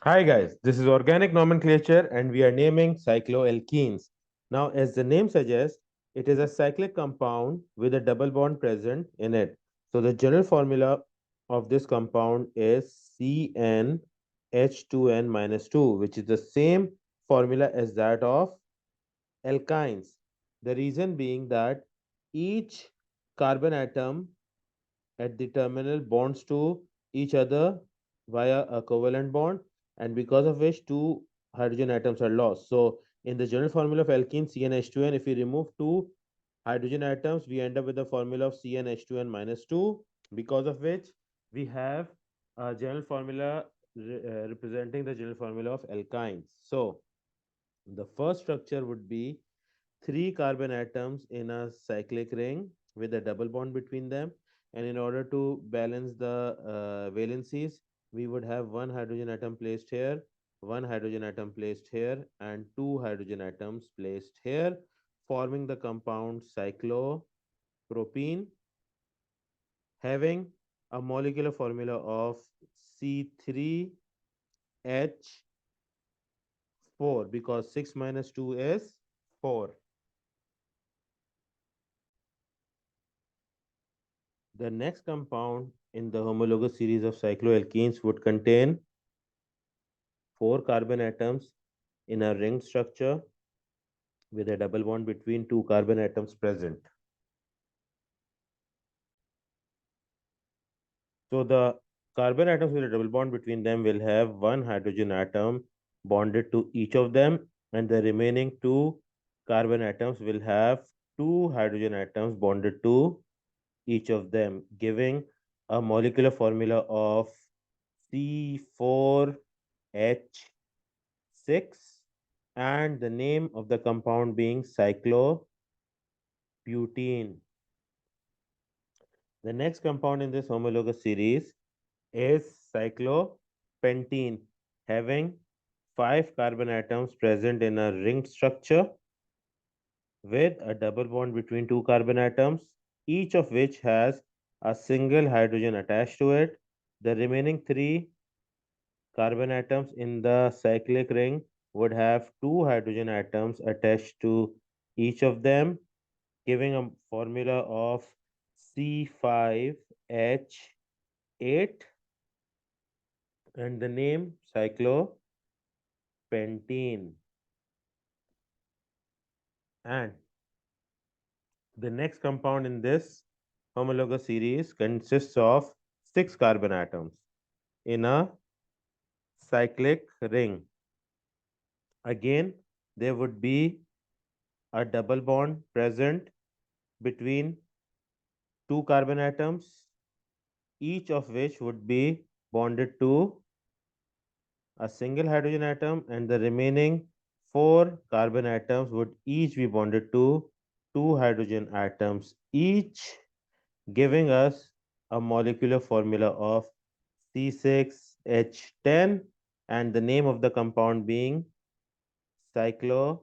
Hi guys, this is organic nomenclature and we are naming cycloalkenes. Now, as the name suggests, it is a cyclic compound with a double bond present in it. So the general formula of this compound is CnH2n minus 2, which is the same formula as that of alkynes. The reason being that each carbon atom at the terminal bonds to each other via a covalent bond, and because of which two hydrogen atoms are lost. So in the general formula of alkene CnH2n, if we remove two hydrogen atoms, we end up with the formula of CnH2n minus 2, because of which we have a general formula representing the general formula of alkynes. So the first structure would be three carbon atoms in a cyclic ring with a double bond between them. And in order to balance the valencies, we would have one hydrogen atom placed here, one hydrogen atom placed here, and two hydrogen atoms placed here, forming the compound cyclopropene, having a molecular formula of C3H4 because 6 minus 2 is 4. The next compound in the homologous series of cycloalkenes would contain four carbon atoms in a ring structure with a double bond between two carbon atoms present. So the carbon atoms with a double bond between them will have one hydrogen atom bonded to each of them, and the remaining two carbon atoms will have two hydrogen atoms bonded to each of them, giving a molecular formula of C4H6 and the name of the compound being cyclobutene. The next compound in this homologous series is cyclopentene, having five carbon atoms present in a ring structure with a double bond between two carbon atoms, each of which has a single hydrogen attached to it. The remaining three carbon atoms in the cyclic ring would have two hydrogen atoms attached to each of them, giving a formula of C5H8 and the name cyclopentene. And the next compound in this homologous series consists of six carbon atoms in a cyclic ring. Again, there would be a double bond present between two carbon atoms, each of which would be bonded to a single hydrogen atom, and the remaining four carbon atoms would each be bonded to two hydrogen atoms, each giving us a molecular formula of C6H10 and the name of the compound being cyclohexene.